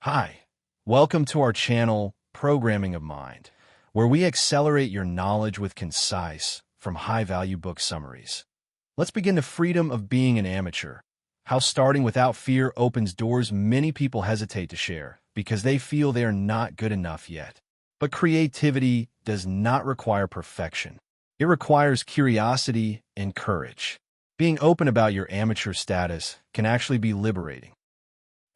Hi, welcome to our channel, Programming of Mind, where we accelerate your knowledge with concise, from high-value book summaries. Let's begin the freedom of being an amateur. How starting without fear opens doors many people hesitate to share because they feel they are not good enough yet. But creativity does not require perfection. It requires curiosity and courage. Being open about your amateur status can actually be liberating.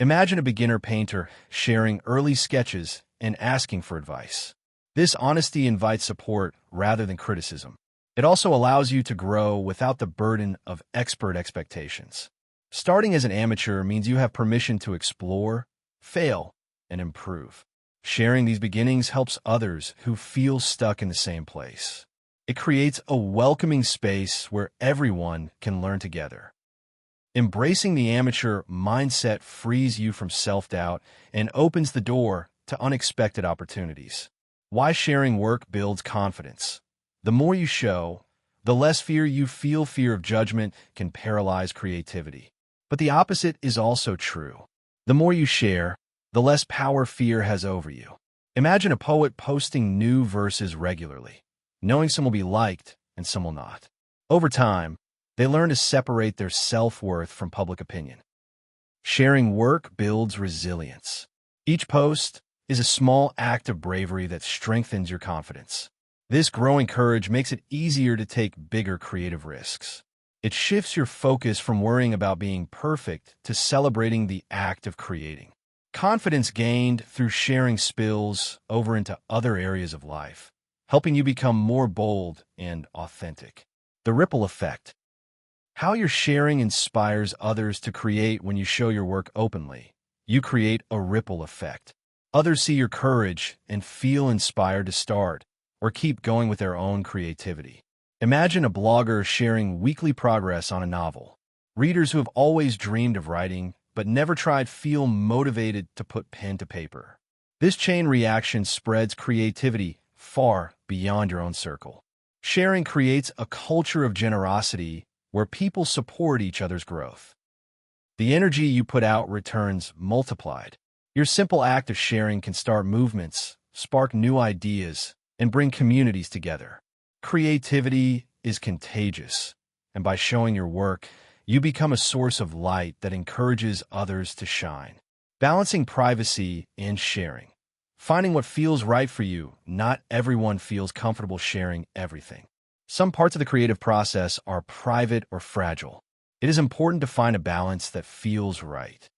Imagine a beginner painter sharing early sketches and asking for advice. This honesty invites support rather than criticism. It also allows you to grow without the burden of expert expectations. Starting as an amateur means you have permission to explore, fail, and improve. Sharing these beginnings helps others who feel stuck in the same place. It creates a welcoming space where everyone can learn together. Embracing the amateur mindset frees you from self-doubt and opens the door to unexpected opportunities. Why sharing work builds confidence. The more you show, the less fear you feel. Fear of judgment can paralyze creativity. But the opposite is also true. The more you share, the less power fear has over you. Imagine a poet posting new verses regularly, knowing some will be liked and some will not. Over time, they learn to separate their self-worth from public opinion. Sharing work builds resilience. Each post is a small act of bravery that strengthens your confidence. This growing courage makes it easier to take bigger creative risks. It shifts your focus from worrying about being perfect to celebrating the act of creating. Confidence gained through sharing spills over into other areas of life, helping you become more bold and authentic. The ripple effect. How your sharing inspires others to create. When you show your work openly, you create a ripple effect. Others see your courage and feel inspired to start or keep going with their own creativity. Imagine a blogger sharing weekly progress on a novel. Readers who have always dreamed of writing but never tried feel motivated to put pen to paper. This chain reaction spreads creativity far beyond your own circle. Sharing creates a culture of generosity where people support each other's growth. The energy you put out returns multiplied. Your simple act of sharing can start movements, spark new ideas, and bring communities together. Creativity is contagious, and by showing your work, you become a source of light that encourages others to shine. Balancing privacy and sharing. Finding what feels right for you. Not everyone feels comfortable sharing everything. Some parts of the creative process are private or fragile. It is important to find a balance that feels right.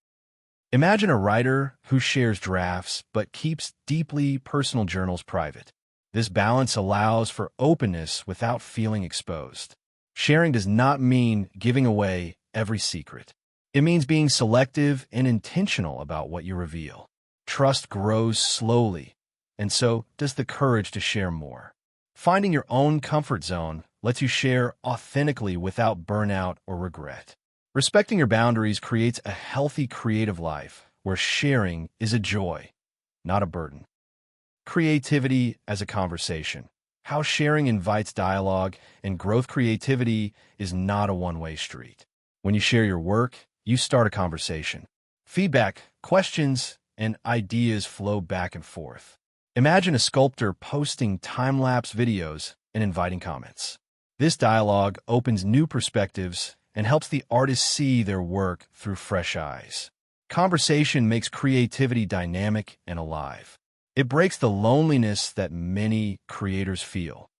Imagine a writer who shares drafts but keeps deeply personal journals private. This balance allows for openness without feeling exposed. Sharing does not mean giving away every secret. It means being selective and intentional about what you reveal. Trust grows slowly, and so does the courage to share more. Finding your own comfort zone lets you share authentically without burnout or regret. Respecting your boundaries creates a healthy creative life where sharing is a joy, not a burden. Creativity as a conversation. How sharing invites dialogue and growth. Creativity is not a one-way street. When you share your work, you start a conversation. Feedback, questions, and ideas flow back and forth. Imagine a sculptor posting time-lapse videos and inviting comments. This dialogue opens new perspectives and helps the artist see their work through fresh eyes. Conversation makes creativity dynamic and alive. It breaks the loneliness that many creators feel.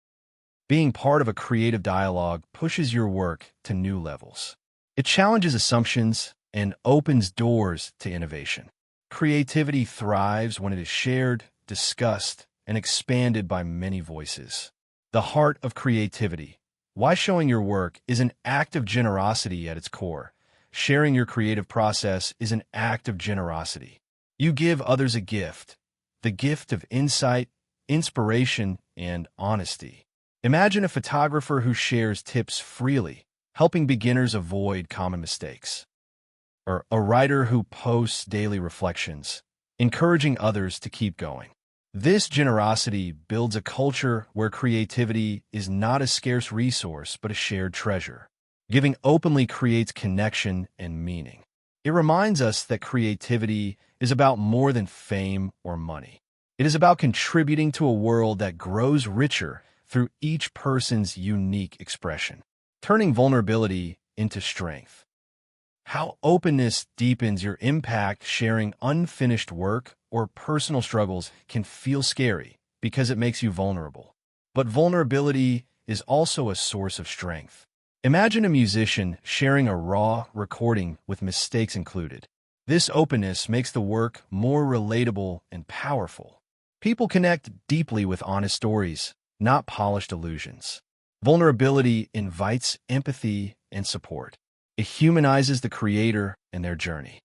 Being part of a creative dialogue pushes your work to new levels. It challenges assumptions and opens doors to innovation. Creativity thrives when it is shared, discussed, and expanded by many voices. The heart of creativity. Why showing your work is an act of generosity at its core. Sharing your creative process is an act of generosity. You give others a gift. The gift of insight, inspiration, and honesty. Imagine a photographer who shares tips freely, helping beginners avoid common mistakes. Or a writer who posts daily reflections, encouraging others to keep going. This generosity builds a culture where creativity is not a scarce resource but a shared treasure. Giving openly creates connection and meaning. It reminds us that creativity is about more than fame or money. It is about contributing to a world that grows richer through each person's unique expression, turning vulnerability into strength. How openness deepens your impact. Sharing unfinished work or personal struggles can feel scary because it makes you vulnerable. But vulnerability is also a source of strength. Imagine a musician sharing a raw recording with mistakes included. This openness makes the work more relatable and powerful. People connect deeply with honest stories, not polished illusions. Vulnerability invites empathy and support. It humanizes the creator and their journey.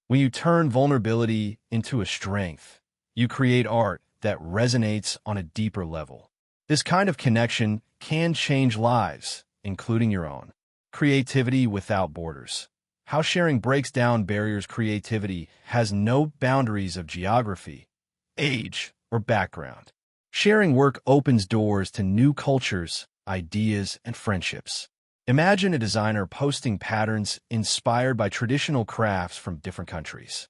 When you turn vulnerability into a strength, you create art that resonates on a deeper level. This kind of connection can change lives, including your own. Creativity without borders. How sharing breaks down barriers. Creativity has no boundaries of geography, age, or background. Sharing work opens doors to new cultures, ideas, and friendships. Imagine a designer posting patterns inspired by traditional crafts from different countries.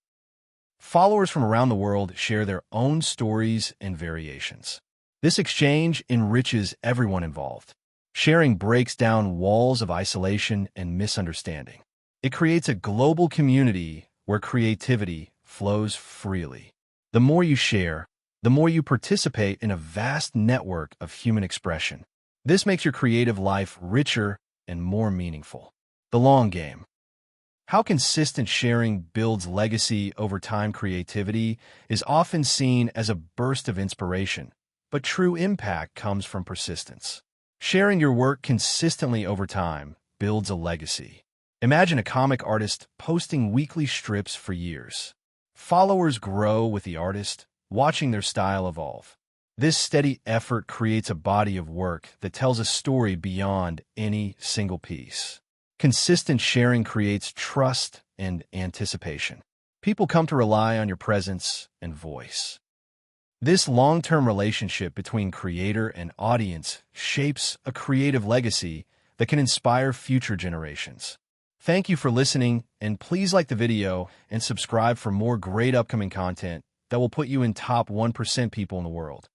Followers from around the world share their own stories and variations. This exchange enriches everyone involved. Sharing breaks down walls of isolation and misunderstanding. It creates a global community where creativity flows freely. The more you share, the more you participate in a vast network of human expression. This makes your creative life richer and more meaningful. The long game. How consistent sharing builds legacy over time. Creativity is often seen as a burst of inspiration, but true impact comes from persistence. Sharing your work consistently over time builds a legacy. Imagine a comic artist posting weekly strips for years. Followers grow with the artist, watching their style evolve. This steady effort creates a body of work that tells a story beyond any single piece. Consistent sharing creates trust and anticipation. People come to rely on your presence and voice. This long-term relationship between creator and audience shapes a creative legacy that can inspire future generations. Thank you for listening, and please like the video and subscribe for more great upcoming content that will put you in top 1% people in the world.